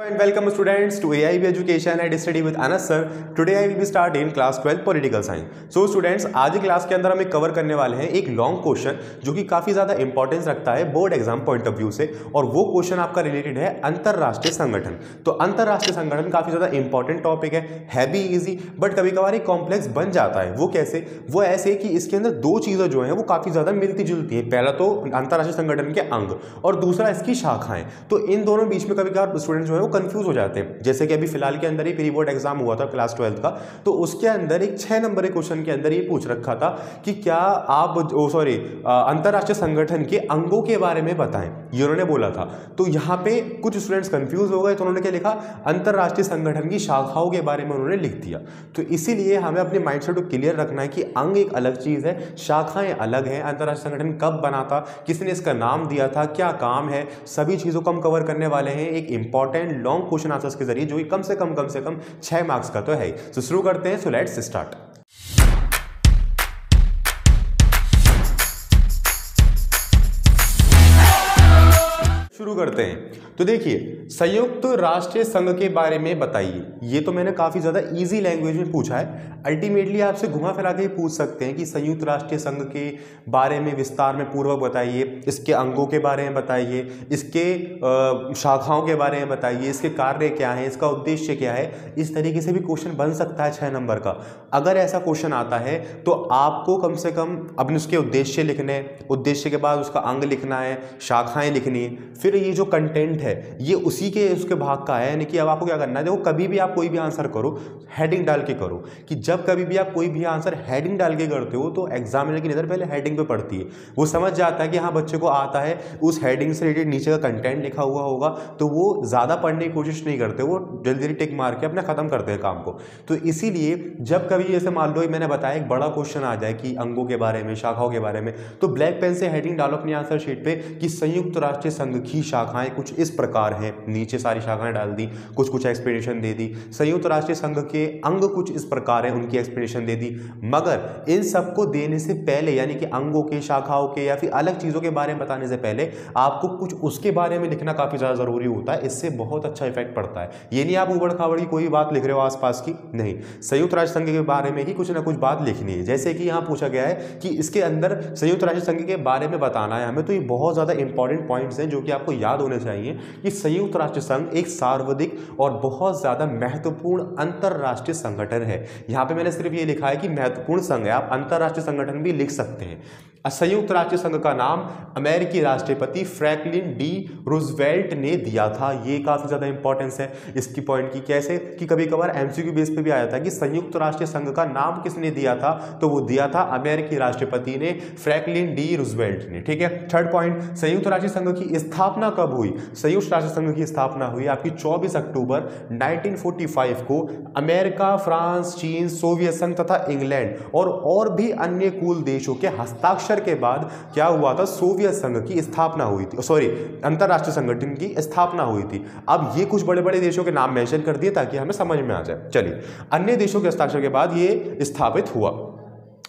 And welcome students to AIB Education and Study with Anas sir. Today I will be starting class 12 Political Science. So students, आज की class के अंदर हम cover करने वाले हैं एक लॉन्ग क्वेश्चन जो कि काफी ज्यादा इंपॉर्टेंस रखता है board exam point of view से, और वो क्वेश्चन आपका रिलेटेड है अंतरराष्ट्रीय संगठन। तो अंतरराष्ट्रीय संगठन काफी ज्यादा इंपॉर्टेंट टॉपिक है भी इजी बट कभी कभार एक कॉम्प्लेक्स बन जाता है। वो कैसे? वो ऐसे कि इसके अंदर दो चीजें जो है वो काफी ज्यादा मिलती जुलती है। पहला तो अंतरराष्ट्रीय संगठन के अंग और दूसरा इसकी शाखाएं। तो इन दोनों बीच में कभी कभार स्टूडेंट जो है वो कंफ्यूज हो जाते हैं। जैसे कि अभी फिलहाल के अंदर ही प्री बोर्ड एग्जाम हुआ था क्लास 12 का, तो उसके अंदर एक 6 नंबर के क्वेश्चन के अंदर ये पूछ रखा था कि क्या आप अंतरराष्ट्रीय संगठन के अंगों के बारे में बताएं, ये उन्होंने बोला था। तो यहाँ पे कुछ स्टूडेंट्स कंफ्यूज हो गए, तो उन्होंने क्या लिखा, अंतरराष्ट्रीय संगठन की शाखाओं के बारे में उन्होंने लिख दिया। तो इसीलिए हमें अपने माइंडसेट को क्लियर रखना है कि अंग एक अलग चीज है, शाखाएं अलग हैं। अंतरराष्ट्रीय संगठन कब बना था, किसने इसका नाम दिया था, क्या काम है, सभी चीजों को हम कवर करने वाले हैं एक इंपॉर्टेंट लॉन्ग क्वेश्चन आंसर्स के जरिए, जो कि कम से कम 6 मार्क्स का तो है। तो शुरू करते हैं। So let's start. शुरू करते हैं। तो देखिए, संयुक्त राष्ट्र संघ के बारे में बताइए। ये तो मैंने काफी ज्यादा इजी लैंग्वेज में पूछा है। अल्टीमेटली आपसे घुमा फिरा के पूछ सकते हैं कि संयुक्त राष्ट्र संघ के बारे में विस्तार में पूर्वक बताइए, इसके अंगों के बारे में बताइए, इसके शाखाओं के बारे में बताइए, इसके कार्य क्या है, इसका उद्देश्य क्या है। इस तरीके से भी क्वेश्चन बन सकता है 6 नंबर का। अगर ऐसा क्वेश्चन आता है तो आपको कम से कम अपने उसके उद्देश्य लिखने, उद्देश्य के बाद उसका अंग लिखना है, शाखाएं लिखनी है, फिर ये जो कंटेंट है ये उसी के उसके भाग का है। यानी कि अब आपको क्या करना है, देखो कभी भी आप कोई भी आंसर करो हेडिंग डाल के करो, कि जब कभी भी आप कोई भी आंसर हेडिंग डाल के करते हो तो एग्जामिनर की नज़र पहले हेडिंग पे पड़ती है। वो समझ जाता है कि हाँ बच्चे को आता है, उस हेडिंग से रिलेटेड नीचे का कंटेंट लिखा हुआ होगा, तो वो ज़्यादा पढ़ने की कोशिश नहीं करते, वो जल्दी जल्दी टिक मार के अपना खत्म करते हैं काम को। तो इसीलिए जब कभी जैसे मान लो मैंने बताया एक बड़ा क्वेश्चन आ जाए कि अंगों के बारे में, शाखाओं के बारे में, तो ब्लैक पेन से हेडिंग डालो अपनी आंसर शीट पे कि संयुक्त राष्ट्र संघ की शाखाएं कुछ इस प्रकार हैं, नीचे सारी शाखाएं डाल दी, कुछ एक्सप्लेनेशन दे दी। संयुक्त राष्ट्र संघ के अंग कुछ इस प्रकार हैं, उनकी एक्सप्लेनेशन दे दी। मगर इन सबको देने से पहले, यानी कि अंगों के, शाखाओं के या फिर अलग चीजों के बारे में बताने से पहले आपको कुछ उसके बारे में लिखना काफी ज्यादा जरूरी होता है। इससे बहुत अच्छा इफेक्ट पड़ता है। ये नहीं आप उबड़ खाबड़ की कोई बात लिख रहे हो आसपास की, नहीं, संयुक्त राष्ट्र संघ के बारे में ही कुछ ना कुछ बात लिखनी है। जैसे कि यहां पूछा गया है कि इसके अंदर संयुक्त राष्ट्र संघ के बारे में बताना है हमें, तो ये बहुत ज्यादा इंपॉर्टेंट पॉइंट्स हैं जो कि आपको याद होने चाहिए कि संयुक्त राष्ट्र संघ एक सार्वधिक और बहुत ज्यादा महत्वपूर्ण अंतरराष्ट्रीय संगठन है। यहां पे मैंने सिर्फ ये लिखा है कि महत्वपूर्ण संघ है, आप अंतरराष्ट्रीय संगठन भी लिख सकते हैं। संयुक्त राष्ट्र संघ का नाम अमेरिकी राष्ट्रपति फ्रैंकलिन डी रूजवेल्ट ने दिया था। ये काफी ज्यादा इंपॉर्टेंस है इसकी पॉइंट की। कैसे कि कभी कभार एमसीक्यू बेस पे भी आया था कि संयुक्त राष्ट्र संघ का नाम किसने दिया था, तो वो दिया था अमेरिकी राष्ट्रपति ने, फ्रैंकलिन डी रूजवेल्ट ने। ठीक है। थर्ड पॉइंट, संयुक्त राष्ट्र संघ की स्थापना कब हुई? संयुक्त राष्ट्र संघ की स्थापना हुई आपकी 24 अक्टूबर 1945 को अमेरिका, फ्रांस, चीन, सोवियत संघ तथा इंग्लैंड और भी अन्य कुल देशों के हस्ताक्षर के बाद क्या हुआ था, सोवियत संघ की स्थापना हुई थी, अंतरराष्ट्रीय संगठन की स्थापना हुई थी। अब ये कुछ बड़े बड़े देशों के नाम मेंशन कर दिए ताकि हमें समझ में आ जाए। चलिए, अन्य देशों के हस्ताक्षर के बाद ये स्थापित हुआ।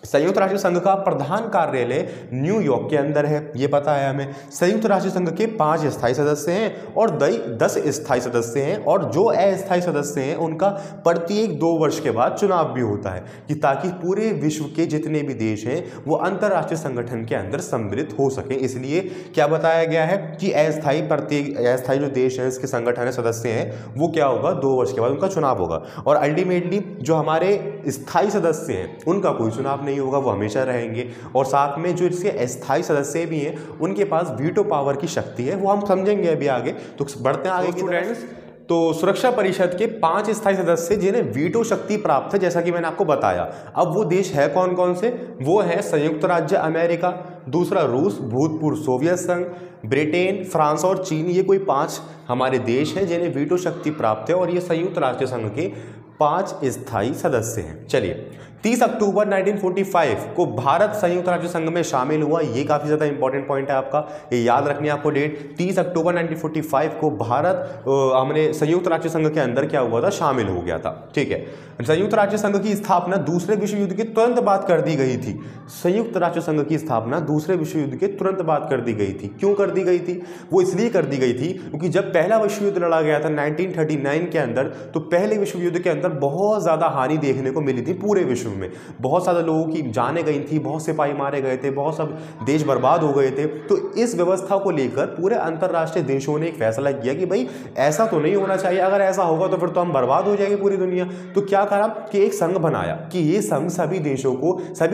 संयुक्त राष्ट्र संघ का प्रधान कार्यालय न्यूयॉर्क के अंदर है, ये पता है हमें। संयुक्त राष्ट्र संघ के 5 स्थायी सदस्य हैं और 10 स्थायी सदस्य हैं, और जो अस्थायी सदस्य हैं उनका प्रत्येक 2 वर्ष के बाद चुनाव भी होता है, कि ताकि पूरे विश्व के जितने भी देश हैं वो अंतरराष्ट्रीय संगठन के अंदर सम्मिलित हो सके। इसलिए क्या बताया गया है कि अस्थायी जो देश है, इसके संगठन है, सदस्य हैं, वो क्या होगा, 2 वर्ष के बाद उनका चुनाव होगा। और अल्टीमेटली जो हमारे स्थायी सदस्य हैं उनका कोई चुनाव नहीं होगा, वो हमेशा रहेंगे। और साथ में जो इसके अस्थायी सदस्य भी हैं उनके पास वीटो पावर की शक्ति है, वो हम समझेंगे अभी आगे। तो बढ़ते हैं आगे की स्टूडेंट्स। तो सुरक्षा परिषद के 5 स्थायी सदस्य जिन्हें वीटो शक्ति प्राप्त है, जैसा कि मैंने आपको बताया। अब वो देश है कौन कौन से? वो है संयुक्त राज्य अमेरिका, दूसरा रूस, भूतपूर्व सोवियत संघ, ब्रिटेन, फ्रांस और चीन। ये कोई 5 हमारे देश हैं जिन्हें वीटो शक्ति प्राप्त है, और ये संयुक्त राष्ट्र संघ के 5 स्थायी सदस्य हैं। चलिए, 30 अक्टूबर 1945 को भारत संयुक्त राज्य संघ में शामिल हुआ। ये काफी ज्यादा इंपॉर्टेंट पॉइंट है आपका, ये याद रखनी है आपको डेट। 30 अक्टूबर 1945 को भारत हमने संयुक्त राज्य संघ के अंदर क्या हुआ था, शामिल हो गया था। ठीक है, संयुक्त राज्य संघ की स्थापना दूसरे विश्व युद्ध के तुरंत बाद कर दी गई थी। संयुक्त राज्य संघ की स्थापना दूसरे विश्व युद्ध के तुरंत बाद कर दी गई थी। क्यों कर दी गई थी? वो इसलिए कर दी गई थी क्योंकि जब पहला विश्व युद्ध लड़ा गया था 1939 के अंदर, तो पहले विश्व युद्ध के अंदर बहुत ज्यादा हानि देखने को मिली थी पूरे विश्व में। बहुत सारे लोगों की जानें गई थी, बहुत सिपाही मारे गए थे, बहुत सब देश बर्बाद हो गए थे। तो इस व्यवस्था को लेकर पूरे अंतरराष्ट्रीय देशों ने एक फैसला किया कि भाई ऐसा तो नहीं होना चाहिए, अगर ऐसा होगा तो फिर तो हम बर्बाद हो जाएंगे पूरी दुनिया। तो क्या करा कि एक संघ बनाया कि ये संघ सभी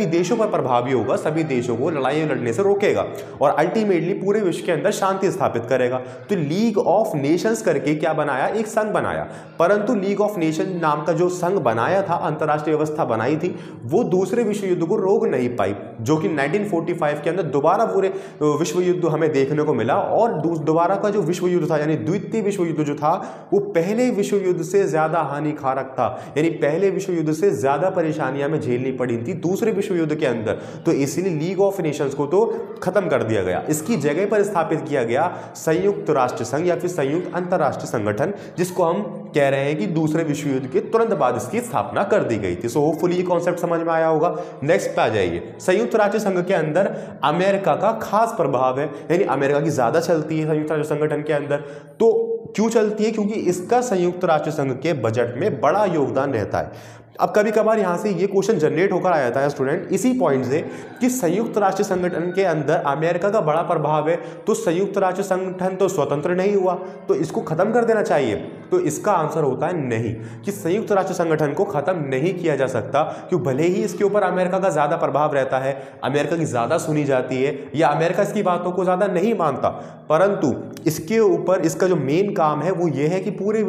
देशों पर प्रभावी होगा, सभी देशों को लड़ाई लड़ने से रोकेगा और अल्टीमेटली पूरे विश्व के अंदर शांति स्थापित करेगा। तो लीग ऑफ नेशंस करके क्या बनाया, एक संघ बनाया। परंतु लीग ऑफ नेशन नाम का जो संघ बनाया था, अंतरराष्ट्रीय व्यवस्था बनाई थी, वो दूसरे विश्व युद्ध को रोक नहीं पाई, जो कि 1945 के अंदर दोबारा पूरे विश्व युद्ध हमें देखने को मिला। और दोबारा का जो विश्व युद्ध था, यानी द्वितीय विश्व युद्ध जो था, वो पहले विश्व युद्ध से ज्यादा हानिकारक था। यानी पहले विश्व युद्ध से ज्यादा परेशानियां हमें झेलनी पड़ी थी दूसरे विश्व युद्ध के अंदर। तो इसलिए लीग ऑफ नेशंस को तो खत्म कर दिया गया, इसकी जगह पर स्थापित किया गया संयुक्त राष्ट्र संघ या फिर संयुक्त अंतरराष्ट्रीय संगठन, जिसको हम कह रहे हैं कि दूसरे विश्व युद्ध के तुरंत बाद इसकी स्थापना कर दी गई थी। सो होपफुली ये कॉन्सेप्ट समझ में आया होगा। नेक्स्ट पे आ जाइए। संयुक्त राज्य संघ के अंदर अमेरिका का खास प्रभाव है, यानी अमेरिका की ज्यादा चलती है संयुक्त राज्य संगठन के अंदर। तो क्यों चलती है? क्योंकि इसका संयुक्त राष्ट्र संघ के बजट में बड़ा योगदान रहता है। अब कभी कभार यहां से ये क्वेश्चन जनरेट होकर आ जाता है स्टूडेंट इसी पॉइंट से कि संयुक्त राष्ट्र संगठन के अंदर अमेरिका का बड़ा प्रभाव है, तो संयुक्त राष्ट्र संगठन तो स्वतंत्र नहीं हुआ, तो इसको खत्म कर देना चाहिए। तो इसका आंसर होता है नहीं, कि संयुक्त राष्ट्र संगठन को खत्म नहीं किया जा सकता। क्यों? भले ही इसके ऊपर अमेरिका का ज्यादा प्रभाव रहता है, अमेरिका की ज्यादा सुनी जाती है, या अमेरिका इसकी बातों को ज्यादा नहीं मानता, परंतु इसके ऊपर इसका जो मेन काम है वो ये है कि पूरे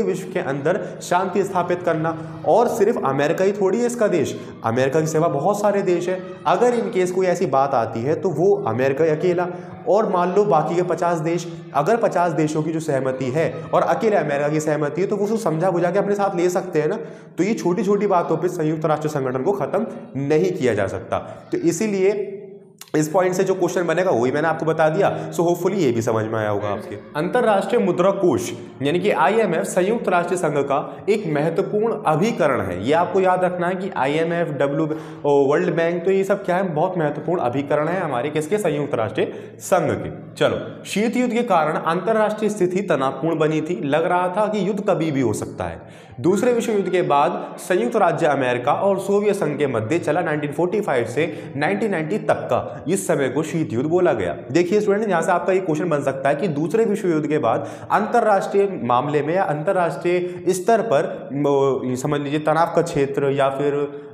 विश्व के अंदर शांति स्थापित करना। और सिर्फ अमेरिका ही थोड़ी है इसका देश, अमेरिका के सिवा बहुत सारे देश हैं। अगर इन केस कोई ऐसी बात आती है तो वो अमेरिका अकेला, और मान लो बाकी के 50 देश, अगर 50 देशों की जो सहमति है और अकेले अमेरिका की सहमति है, तो वो उसको समझा बुझा के अपने साथ ले सकते हैं ना। तो ये छोटी छोटी बातों पे संयुक्त राष्ट्र संगठन को खत्म नहीं किया जा सकता। तो इसीलिए इस पॉइंट से जो क्वेश्चन बनेगा वही मैंने आपको बता दिया। सो होपफुली ये भी समझ में आया होगा आपके। अंतरराष्ट्रीय मुद्रा कोष यानी कि IMF संयुक्त राष्ट्र संघ का एक महत्वपूर्ण अभिकरण है। ये आपको याद रखना है कि IMF, वर्ल्ड बैंक, तो ये सब क्या है, बहुत महत्वपूर्ण अभिकरण है हमारे किसके, संयुक्त राष्ट्र संघ के। चलो, शीत युद्ध के कारण अंतरराष्ट्रीय स्थिति तनावपूर्ण बनी थी, लग रहा था कि युद्ध कभी भी हो सकता है। दूसरे विश्व युद्ध के बाद संयुक्त राज्य अमेरिका और सोवियत संघ के मध्य चला 1945 से 1990 तक का, इस समय को शीत युद्ध बोला गया। देखिए स्टूडेंट, यहां से आपका ये क्वेश्चन बन सकता है कि दूसरे विश्व युद्ध के बाद अंतरराष्ट्रीय मामले में या अंतरराष्ट्रीय स्तर पर समझ लीजिए तनाव का क्षेत्र या फिर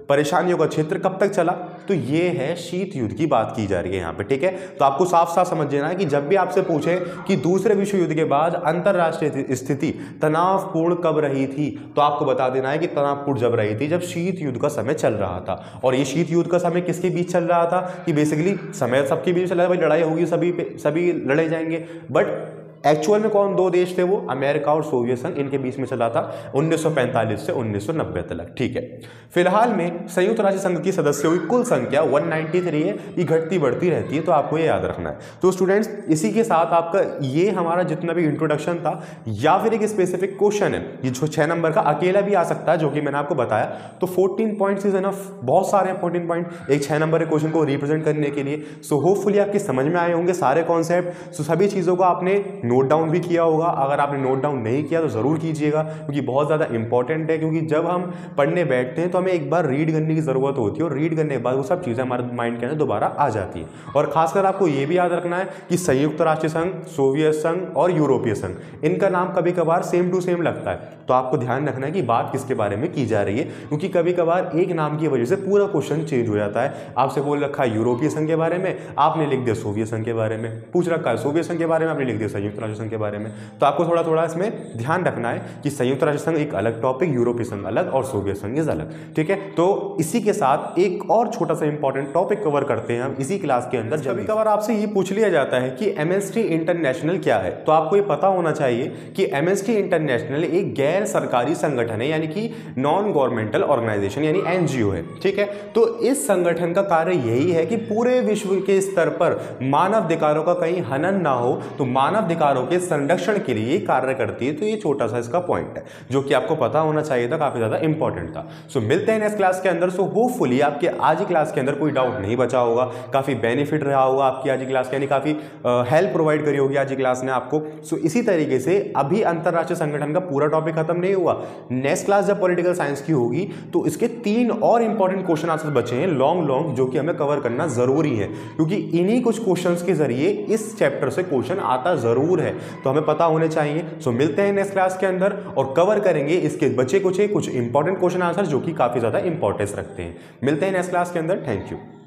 परेशानियों का क्षेत्र कब तक चला, तो ये है शीत युद्ध की बात की जा रही है यहाँ पे। ठीक है, तो आपको साफ साफ समझ लेना है कि जब भी आपसे पूछे कि दूसरे विश्व युद्ध के बाद अंतरराष्ट्रीय स्थिति तनावपूर्ण कब रही थी, तो आपको बता देना है कि तनावपूर्ण जब रही थी जब शीत युद्ध का समय चल रहा था। और ये शीत युद्ध का समय किसके बीच चल रहा था, कि बेसिकली समय सबके बीच चल रहा है, भाई लड़ाई होगी, सभी लड़े जाएंगे, बट एक्चुअल में कौन दो देश थे, वो अमेरिका और सोवियत संघ, इनके बीच में चला था 1945 से 1990 तक। ठीक है, फिलहाल में संयुक्त राष्ट्र संघ की सदस्यों की कुल संख्या 193 है, ये घटती बढ़ती रहती है, तो आपको ये याद रखना है। तो स्टूडेंट्स, इसी के साथ आपका ये हमारा जितना भी इंट्रोडक्शन था या फिर एक स्पेसिफिक क्वेश्चन है, ये जो 6 नंबर का अकेला भी आ सकता है, जो कि मैंने आपको बताया, तो 14 पॉइंट्स इज एनफ, बहुत सारे हैं 14 पॉइंट एक 6 नंबर के क्वेश्चन को रिप्रेजेंट करने के लिए। सो होपफुली आपकी समझ में आए होंगे सारे कॉन्सेप्ट। सो सभी चीज़ों को आपने नोट डाउन भी किया होगा, अगर आपने नोट डाउन नहीं किया तो जरूर कीजिएगा, क्योंकि बहुत ज्यादा इंपॉर्टेंट है। क्योंकि जब हम पढ़ने बैठते हैं तो हमें एक बार रीड करने की जरूरत होती है, और रीड करने के बाद वो सब चीजें हमारे माइंड के अंदर दोबारा आ जाती है। और खासकर आपको ये भी याद रखना है कि संयुक्त राष्ट्र संघ, सोवियत संघ और यूरोपीय संघ, इनका नाम कभी कभार सेम टू सेम लगता है, तो आपको ध्यान रखना है कि बात किसके बारे में की जा रही है, क्योंकि कभी कभार एक नाम की वजह से पूरा क्वेश्चन चेंज हो जाता है। आपसे बोल रखा है यूरोपीय संघ के बारे में, आपने लिख दिया सोवियत संघ के बारे में, पूछ रखा है सोवियत संघ के बारे में, आपने लिख दिया संयुक्त राष्ट्र संघ के बारे में। तो आपको थोड़ा थोड़ा इसमें ध्यान रखना है कि संयुक्त राष्ट्र संघ एक अलग टॉपिक, यूरोपीय संघ अलग और सोवियत संघ इज अलग, ठीक है। तो इसी के साथ एक और छोटा सा इंपॉर्टेंट टॉपिक कवर करते हैं हम इसी क्लास के अंदर। कभी कभार आपसे ये पूछ लिया जाता है कि एमएनएसटी इंटरनेशनल क्या है, तो आपको ये पता होना चाहिए कि एमएनएसटी इंटरनेशनल एक गैर सरकारी संगठन है, यानी कि नॉन गवर्नमेंटल ऑर्गेनाइजेशन यानी एनजीओ है, ठीक है। तो इस संगठन का कार्य यही है कि पूरे विश्व के स्तर पर मानव अधिकारों का कहीं हनन ना हो, तो मानव अधिकारों के संरक्षण के लिए कार्य करती है। तो ये छोटा सा इसका पॉइंट है जो कि आपको पता होना चाहिए था, काफी ज्यादा इंपॉर्टेंट था। सो मिलते हैं इस क्लास के अंदर। सो होपफुली आपके आज की क्लास के अंदर कोई डाउट नहीं बचा होगा, काफी बेनिफिट रहा होगा आपकी आज की क्लास के, यानी काफी हेल्प प्रोवाइड करी होगी आज की क्लास ने आपको। सो इसी तरीके से अभी अंतरराष्ट्रीय संगठन का पूरा टॉपिक खत्म नहीं हुआ। नेक्स्ट क्लास जब पॉलिटिकल साइंस की होगी तो इसके 3 और इंपॉर्टेंट क्वेश्चन आंसर बचे हैं लॉन्ग, जो कि हमें कवर करना जरूरी है, क्योंकि इन्हीं कुछ क्वेश्चंस के जरिए इस चैप्टर से क्वेश्चन आता जरूर है, तो हमें पता होने चाहिए। सो मिलते हैं नेक्स्ट क्लास के अंदर और कवर करेंगे इसके बचे कुछ इंपॉर्टेंट क्वेश्चन आंसर जो कि काफी ज्यादा इंपॉर्टेंस रखते हैं। मिलते हैं नेक्स्ट क्लास के अंदर। Thank you.